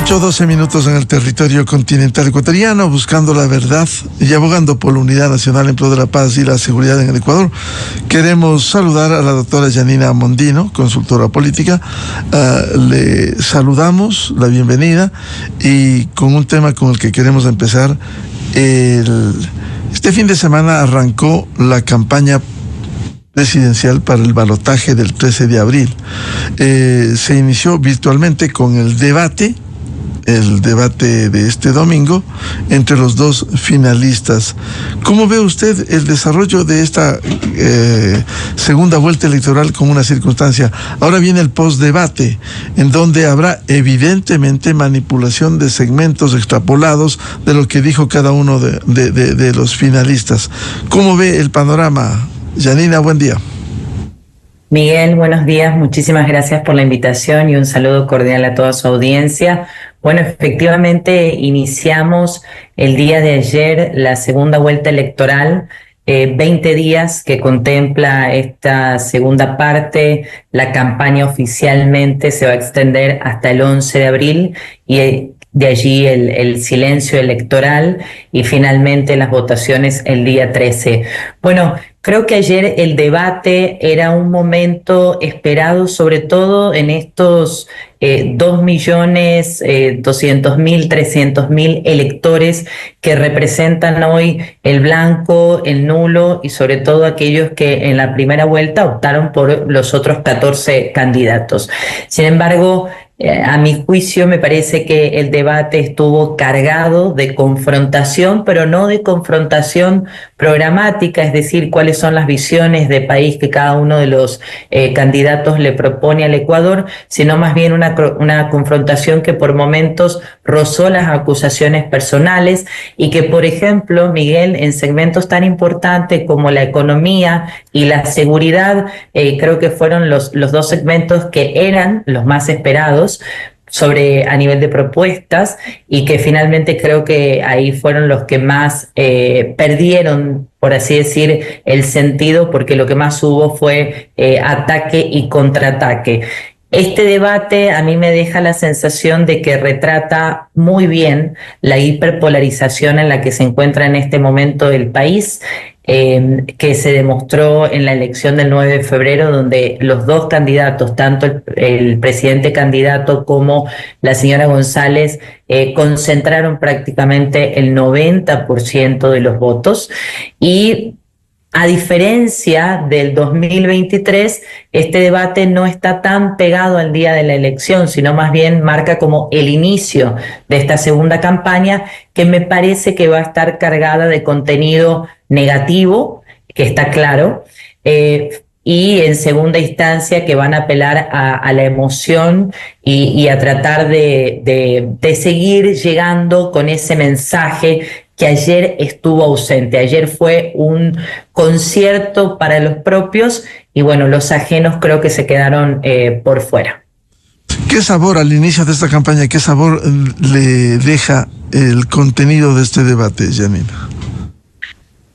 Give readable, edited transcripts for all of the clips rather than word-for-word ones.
8:12 en el territorio continental ecuatoriano, buscando la verdad y abogando por la unidad nacional en pro de la paz y la seguridad en el Ecuador. Queremos saludar a la doctora Yanina Mondino, consultora política. Le saludamos, la bienvenida, y con un tema con el que queremos empezar. Este fin de semana arrancó la campaña presidencial para el balotaje del 13 de abril. Se inició virtualmente con el debate de este domingo entre los dos finalistas. ¿Cómo ve usted el desarrollo de esta segunda vuelta electoral con una circunstancia? Ahora viene el postdebate, en donde habrá evidentemente manipulación de segmentos extrapolados de lo que dijo cada uno de los finalistas. ¿Cómo ve el panorama? Yanina, buen día. Miguel, buenos días. Muchísimas gracias por la invitación y un saludo cordial a toda su audiencia. Bueno, efectivamente iniciamos el día de ayer la segunda vuelta electoral, 20 días que contempla esta segunda parte. La campaña oficialmente se va a extender hasta el 11 de abril y de allí el silencio electoral y finalmente las votaciones el día 13. Bueno, creo que ayer el debate era un momento esperado, sobre todo en estos 2.200.000, 300.000 electores que representan hoy el blanco, el nulo y sobre todo aquellos que en la primera vuelta optaron por los otros 14 candidatos. Sin embargo, a mi juicio me parece que el debate estuvo cargado de confrontación, pero no de confrontación programática, es decir, cuáles son las visiones de país que cada uno de los candidatos le propone al Ecuador, sino más bien una confrontación que por momentos rozó las acusaciones personales y que, por ejemplo, Miguel, en segmentos tan importantes como la economía y la seguridad, creo que fueron los dos segmentos que eran los más esperados a nivel de propuestas y que finalmente creo que ahí fueron los que más perdieron, por así decir, el sentido, porque lo que más hubo fue ataque y contraataque. Este debate a mí me deja la sensación de que retrata muy bien la hiperpolarización en la que se encuentra en este momento el país, que se demostró en la elección del 9 de febrero, donde los dos candidatos, tanto el presidente candidato como la señora González, concentraron prácticamente el 90% de los votos. Y a diferencia del 2023, este debate no está tan pegado al día de la elección, sino más bien marca como el inicio de esta segunda campaña, que me parece que va a estar cargada de contenido negativo, que está claro, y en segunda instancia que van a apelar a la emoción y a tratar de seguir llegando con ese mensaje que ayer estuvo ausente. Ayer fue un concierto para los propios y bueno, los ajenos creo que se quedaron por fuera. ¿Qué sabor al inicio de esta campaña, qué sabor le deja el contenido de este debate, Yanina?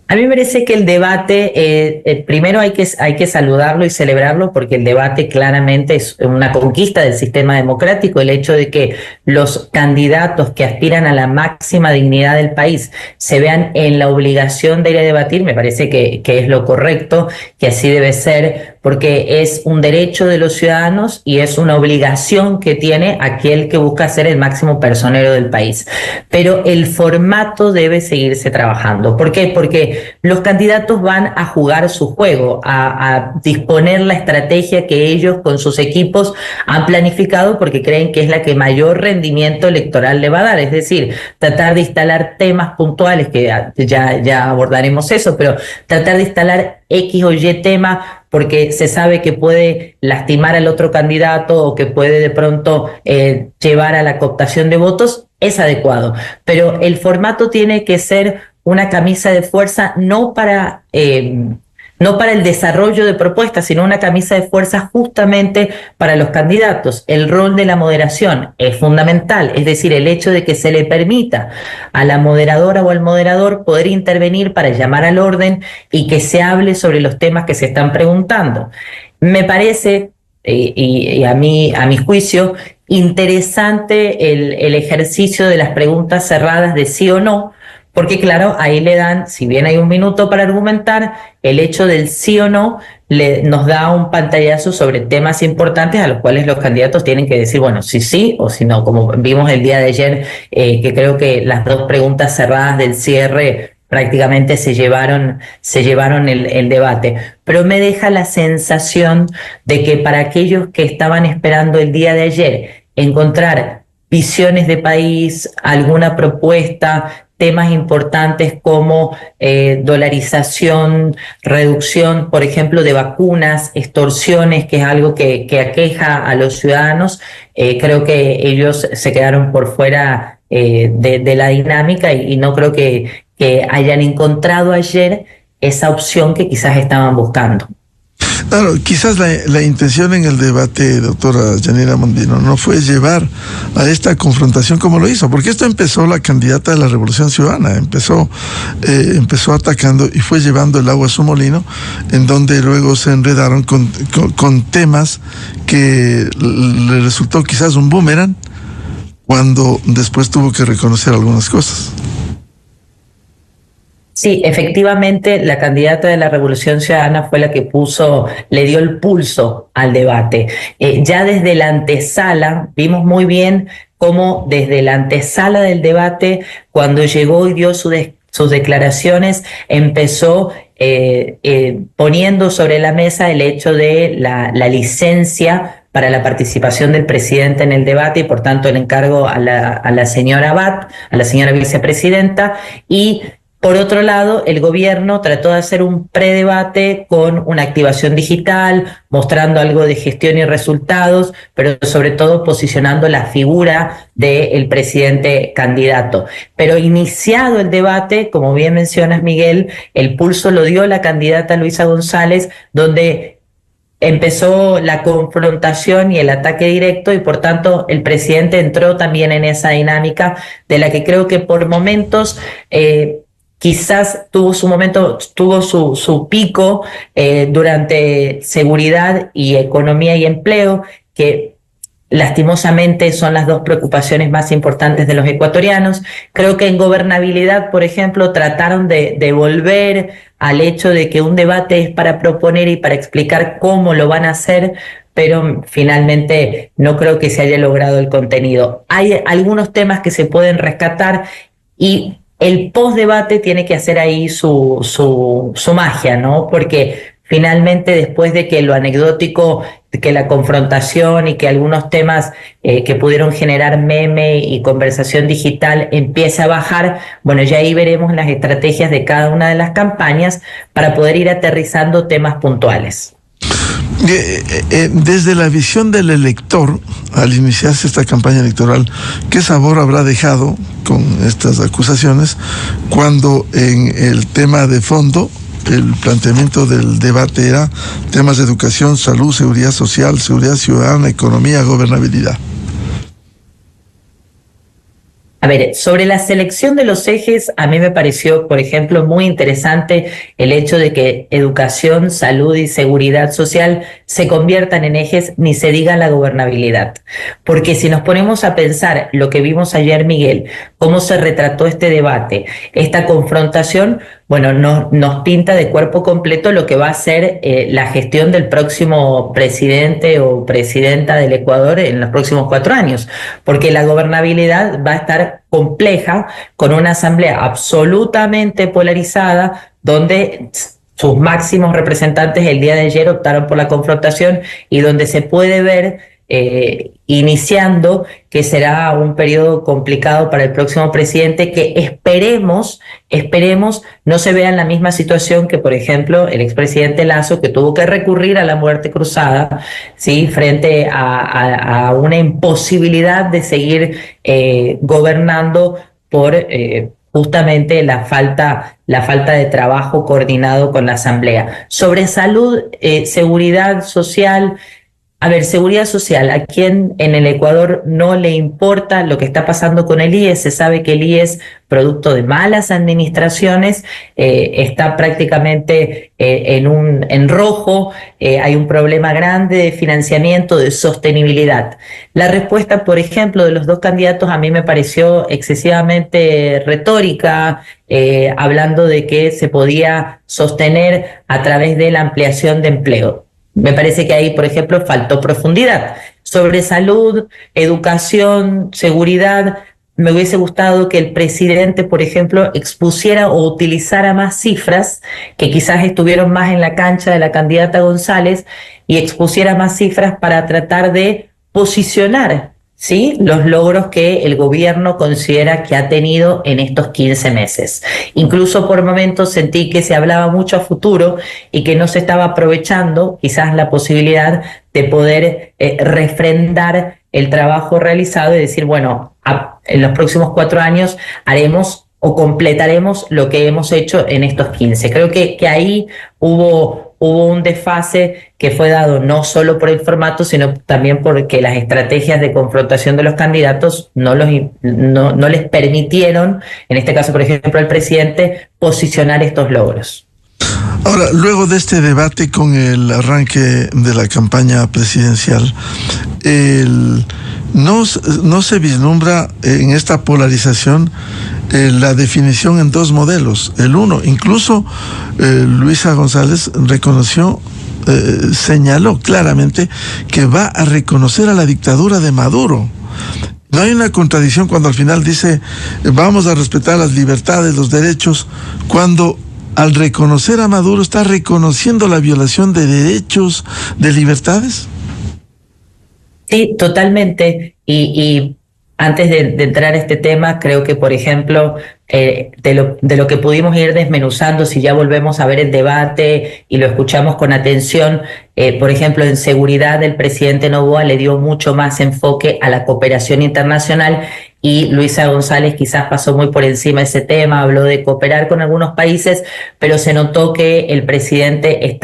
A mí me parece que el debate, primero hay que saludarlo y celebrarlo, porque el debate claramente es una conquista del sistema democrático. El hecho de que los candidatos que aspiran a la máxima dignidad del país se vean en la obligación de ir a debatir, me parece que es lo correcto, que así debe ser, porque es un derecho de los ciudadanos y es una obligación que tiene aquel que busca ser el máximo personero del país. Pero el formato debe seguirse trabajando. ¿Por qué? Porque los candidatos van a jugar su juego, a disponer la estrategia que ellos con sus equipos han planificado porque creen que es la que mayor rendimiento electoral le va a dar. Es decir, tratar de instalar temas puntuales, que ya abordaremos eso, pero tratar de instalar X o Y tema porque se sabe que puede lastimar al otro candidato o que puede de pronto llevar a la cooptación de votos, es adecuado. Pero el formato tiene que ser una camisa de fuerza no para el desarrollo de propuestas, sino una camisa de fuerza justamente para los candidatos. El rol de la moderación es fundamental, es decir, el hecho de que se le permita a la moderadora o al moderador poder intervenir para llamar al orden y que se hable sobre los temas que se están preguntando. Me parece, y a mi juicio, interesante el ejercicio de las preguntas cerradas de sí o no, porque claro, ahí le dan, si bien hay un minuto para argumentar, el hecho del sí o no nos da un pantallazo sobre temas importantes a los cuales los candidatos tienen que decir, bueno, si sí o si no, como vimos el día de ayer, que creo que las dos preguntas cerradas del cierre prácticamente se llevaron el debate. Pero me deja la sensación de que para aquellos que estaban esperando el día de ayer encontrar visiones de país, alguna propuesta, temas importantes como dolarización, reducción, por ejemplo, de vacunas, extorsiones, que es algo que aqueja a los ciudadanos, creo que ellos se quedaron por fuera de la dinámica y no creo que hayan encontrado ayer esa opción que quizás estaban buscando. Claro, quizás la intención en el debate, doctora Yanira Mondino, no fue llevar a esta confrontación como lo hizo, porque esto empezó la candidata de la Revolución Ciudadana, empezó atacando y fue llevando el agua a su molino, en donde luego se enredaron con temas que le resultó quizás un boomerang, cuando después tuvo que reconocer algunas cosas. Sí, efectivamente, la candidata de la Revolución Ciudadana fue la que le dio el pulso al debate. Ya desde la antesala, vimos muy bien cómo desde la antesala del debate, cuando llegó y dio sus declaraciones, empezó poniendo sobre la mesa el hecho de la licencia para la participación del presidente en el debate y por tanto el encargo a la señora Abad, a la señora vicepresidenta, y por otro lado, el gobierno trató de hacer un predebate con una activación digital, mostrando algo de gestión y resultados, pero sobre todo posicionando la figura del presidente candidato. Pero iniciado el debate, como bien mencionas, Miguel, el pulso lo dio la candidata Luisa González, donde empezó la confrontación y el ataque directo y por tanto el presidente entró también en esa dinámica de la que creo que por momentos quizás tuvo su pico durante seguridad y economía y empleo, que lastimosamente son las dos preocupaciones más importantes de los ecuatorianos. Creo que en gobernabilidad, por ejemplo, trataron de volver al hecho de que un debate es para proponer y para explicar cómo lo van a hacer, pero finalmente no creo que se haya logrado el contenido. Hay algunos temas que se pueden rescatar y el post-debate tiene que hacer ahí su magia, ¿no? Porque finalmente después de que lo anecdótico, que la confrontación y que algunos temas que pudieron generar meme y conversación digital empiece a bajar, bueno, ya ahí veremos las estrategias de cada una de las campañas para poder ir aterrizando temas puntuales. Desde la visión del elector, al iniciarse esta campaña electoral, ¿qué sabor habrá dejado con estas acusaciones cuando en el tema de fondo el planteamiento del debate era temas de educación, salud, seguridad social, seguridad ciudadana, economía, gobernabilidad? A ver, sobre la selección de los ejes, a mí me pareció, por ejemplo, muy interesante el hecho de que educación, salud y seguridad social se conviertan en ejes, ni se diga la gobernabilidad. Porque si nos ponemos a pensar lo que vimos ayer, Miguel, cómo se retrató este debate, esta confrontación, bueno, nos pinta de cuerpo completo lo que va a ser la gestión del próximo presidente o presidenta del Ecuador en los próximos 4 años, porque la gobernabilidad va a estar compleja con una asamblea absolutamente polarizada donde sus máximos representantes el día de ayer optaron por la confrontación y donde se puede ver iniciando que será un periodo complicado para el próximo presidente, que esperemos no se vea en la misma situación que, por ejemplo, el expresidente Lasso, que tuvo que recurrir a la muerte cruzada, ¿sí?, frente a una imposibilidad de seguir gobernando por justamente la falta de trabajo coordinado con la Asamblea. Sobre salud, seguridad social, A ver, seguridad social, ¿a quién en el Ecuador no le importa lo que está pasando con el IES? Se sabe que el IES, producto de malas administraciones, está prácticamente en rojo, hay un problema grande de financiamiento, de sostenibilidad. La respuesta, por ejemplo, de los dos candidatos a mí me pareció excesivamente retórica, hablando de que se podía sostener a través de la ampliación de empleo. Me parece que ahí, por ejemplo, faltó profundidad. Sobre salud, educación, seguridad, me hubiese gustado que el presidente, por ejemplo, expusiera o utilizara más cifras, que quizás estuvieron más en la cancha de la candidata González, y expusiera más cifras para tratar de posicionar, ¿sí?, los logros que el gobierno considera que ha tenido en estos 15 meses. Incluso por momentos sentí que se hablaba mucho a futuro y que no se estaba aprovechando quizás la posibilidad de poder refrendar el trabajo realizado y decir, bueno, en los próximos 4 años haremos o completaremos lo que hemos hecho en estos 15. Creo que ahí hubo un desfase que fue dado no solo por el formato, sino también porque las estrategias de confrontación de los candidatos no les permitieron, en este caso, por ejemplo, al presidente, posicionar estos logros. Ahora, luego de este debate con el arranque de la campaña presidencial, no se vislumbra en esta polarización la definición en dos modelos. El uno, incluso Luisa González reconoció, señaló claramente que va a reconocer a la dictadura de Maduro. No hay una contradicción cuando al final dice vamos a respetar las libertades, los derechos, cuando al reconocer a Maduro está reconociendo la violación de derechos, de libertades. Sí, totalmente. Y antes de entrar a este tema, creo que, por ejemplo, de lo que pudimos ir desmenuzando, si ya volvemos a ver el debate y lo escuchamos con atención, por ejemplo, en seguridad el presidente Noboa le dio mucho más enfoque a la cooperación internacional y Luisa González quizás pasó muy por encima ese tema, habló de cooperar con algunos países, pero se notó que el presidente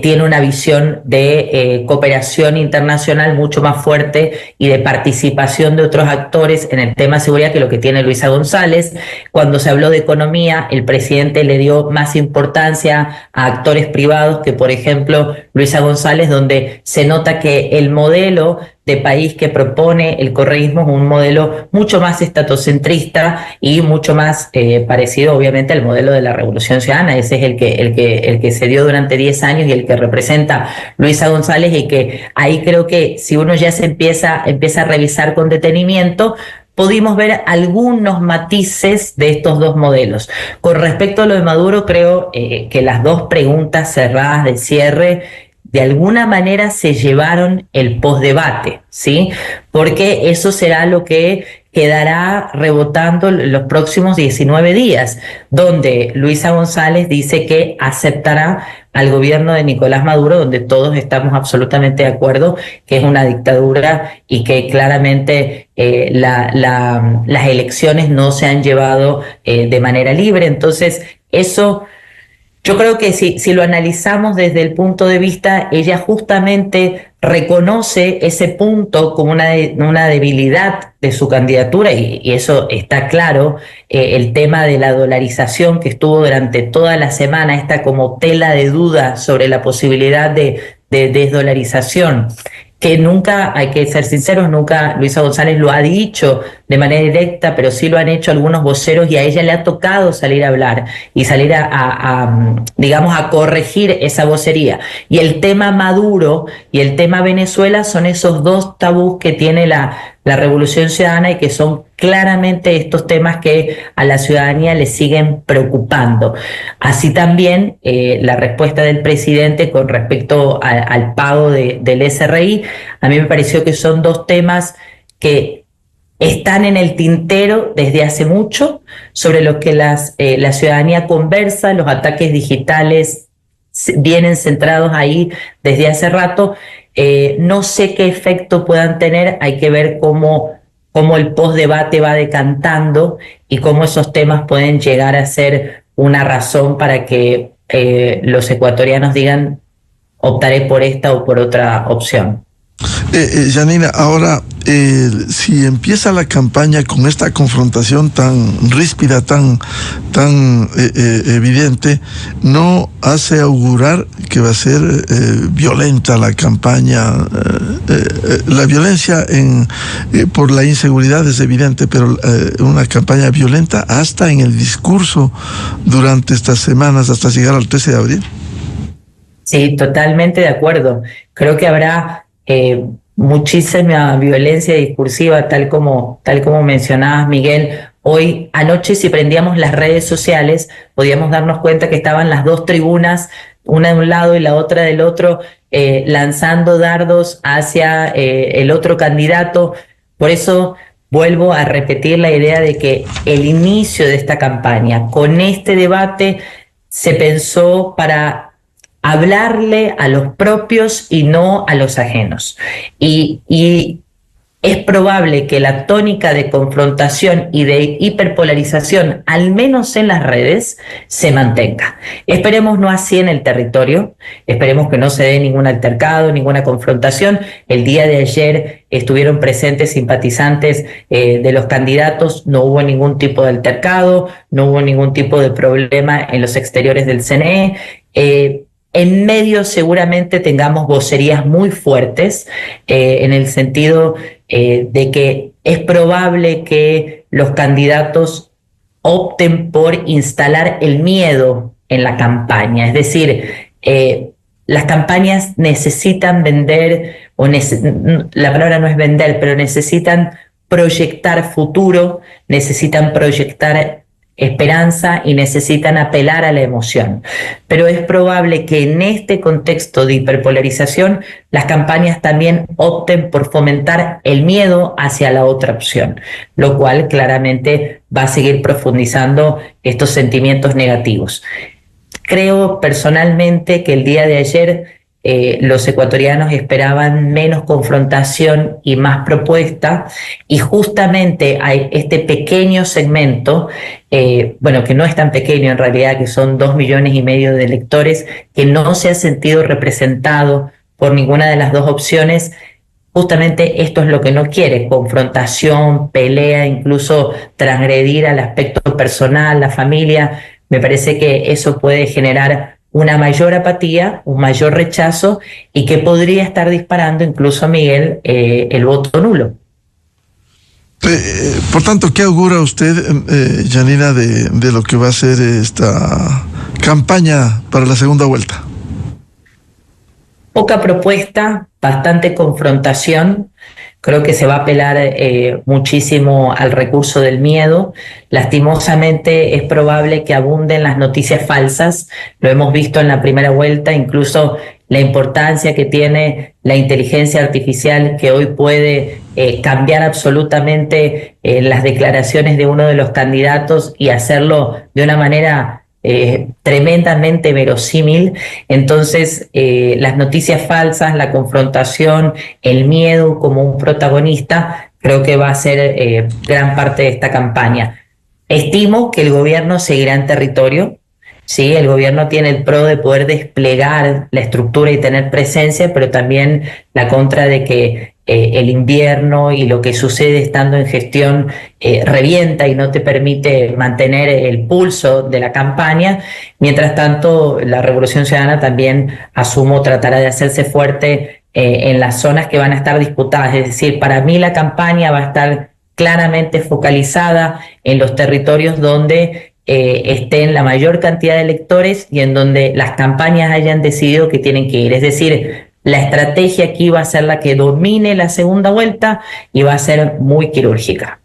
tiene una visión de cooperación internacional mucho más fuerte y de participación de otros actores en el tema de seguridad que lo que tiene Luisa González. Cuando se habló de economía, el presidente le dio más importancia a actores privados que, por ejemplo, Luisa González, donde se nota que el modelo de país que propone el correísmo es un modelo mucho más estatocentrista y mucho más parecido, obviamente, al modelo de la Revolución Ciudadana. Ese es el que se dio durante 10 años y el que representa Luisa González, y que ahí creo que si uno ya se empieza a revisar con detenimiento, pudimos ver algunos matices de estos dos modelos. Con respecto a lo de Maduro, creo que las dos preguntas cerradas de cierre de alguna manera se llevaron el postdebate, ¿sí? Porque eso será lo que quedará rebotando los próximos 19 días, donde Luisa González dice que aceptará al gobierno de Nicolás Maduro, donde todos estamos absolutamente de acuerdo que es una dictadura y que claramente las elecciones no se han llevado de manera libre. Entonces, eso... Yo creo que si lo analizamos desde el punto de vista, ella justamente reconoce ese punto como una debilidad de su candidatura y eso está claro. El tema de la dolarización que estuvo durante toda la semana, está como tela de duda sobre la posibilidad de desdolarización, que nunca, hay que ser sinceros, nunca Luisa González lo ha dicho de manera directa, pero sí lo han hecho algunos voceros y a ella le ha tocado salir a hablar y salir digamos, a corregir esa vocería. Y el tema Maduro y el tema Venezuela son esos dos tabús que tiene la Revolución Ciudadana y que son claramente estos temas que a la ciudadanía le siguen preocupando. Así también la respuesta del presidente con respecto al pago del SRI, a mí me pareció que son dos temas que están en el tintero desde hace mucho, sobre los que la ciudadanía conversa. Los ataques digitales vienen centrados ahí desde hace rato. No sé qué efecto puedan tener, hay que ver cómo el postdebate va decantando y cómo esos temas pueden llegar a ser una razón para que los ecuatorianos digan optaré por esta o por otra opción. Janina, ahora, si empieza la campaña con esta confrontación tan ríspida, tan evidente, ¿no hace augurar que va a ser violenta la campaña? La violencia por la inseguridad es evidente, pero una campaña violenta hasta en el discurso durante estas semanas, hasta llegar al 13 de abril. Sí, totalmente de acuerdo. Creo que habrá muchísima violencia discursiva, tal como mencionabas, Miguel. Hoy, anoche, si prendíamos las redes sociales, podíamos darnos cuenta que estaban las dos tribunas, una de un lado y la otra del otro, lanzando dardos hacia el otro candidato. Por eso vuelvo a repetir la idea de que el inicio de esta campaña, con este debate, se pensó para hablarle a los propios y no a los ajenos. Y es probable que la tónica de confrontación y de hiperpolarización, al menos en las redes, se mantenga. Esperemos no así en el territorio, esperemos que no se dé ningún altercado, ninguna confrontación. El día de ayer estuvieron presentes simpatizantes de los candidatos, no hubo ningún tipo de altercado, no hubo ningún tipo de problema en los exteriores del CNE. En medio seguramente tengamos vocerías muy fuertes en el sentido de que es probable que los candidatos opten por instalar el miedo en la campaña. Es decir, las campañas necesitan vender, la palabra no es vender, pero necesitan proyectar futuro, necesitan proyectar esperanza y necesitan apelar a la emoción. Pero es probable que en este contexto de hiperpolarización las campañas también opten por fomentar el miedo hacia la otra opción, lo cual claramente va a seguir profundizando estos sentimientos negativos. Creo personalmente que el día de ayer los ecuatorianos esperaban menos confrontación y más propuesta, y justamente hay este pequeño segmento, que no es tan pequeño en realidad, que son 2,5 millones de electores, que no se ha sentido representado por ninguna de las dos opciones. Justamente esto es lo que no quiere: confrontación, pelea, incluso transgredir al aspecto personal, la familia. Me parece que eso puede generar una mayor apatía, un mayor rechazo, y que podría estar disparando incluso, Miguel, el voto nulo. Por tanto, ¿qué augura usted, Janina, de lo que va a ser esta campaña para la segunda vuelta? Poca propuesta, bastante confrontación. Creo que se va a apelar muchísimo al recurso del miedo. Lastimosamente es probable que abunden las noticias falsas. Lo hemos visto en la primera vuelta, incluso la importancia que tiene la inteligencia artificial, que hoy puede cambiar absolutamente las declaraciones de uno de los candidatos y hacerlo de una manera tremendamente verosímil. Entonces, las noticias falsas, la confrontación, el miedo como un protagonista, creo que va a ser gran parte de esta campaña. Estimo que el gobierno seguirá en territorio. Sí, el gobierno tiene el pro de poder desplegar la estructura y tener presencia, pero también la contra de que el invierno y lo que sucede estando en gestión revienta y no te permite mantener el pulso de la campaña. Mientras tanto, la Revolución Ciudadana también, asumo, tratará de hacerse fuerte en las zonas que van a estar disputadas. Es decir, para mí la campaña va a estar claramente focalizada en los territorios donde estén la mayor cantidad de electores y en donde las campañas hayan decidido que tienen que ir. Es decir, la estrategia aquí va a ser la que domine la segunda vuelta y va a ser muy quirúrgica.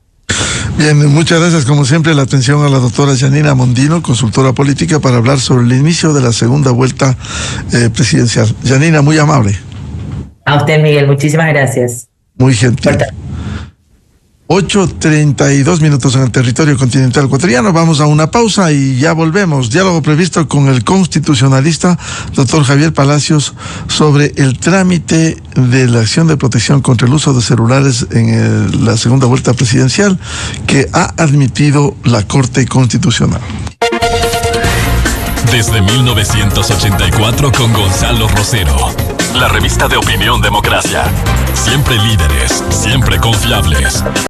Bien, muchas gracias, como siempre, la atención a la doctora Janina Mondino, consultora política, para hablar sobre el inicio de la segunda vuelta presidencial. Janina, muy amable. A usted, Miguel, muchísimas gracias. Muy gentil. 8:32 en el territorio continental ecuatoriano. Vamos a una pausa y ya volvemos. Diálogo previsto con el constitucionalista doctor Javier Palacios sobre el trámite de la acción de protección contra el uso de celulares en la segunda vuelta presidencial que ha admitido la Corte Constitucional. Desde 1984 con Gonzalo Rosero. La revista de Opinión Democracia. Siempre líderes, siempre confiables.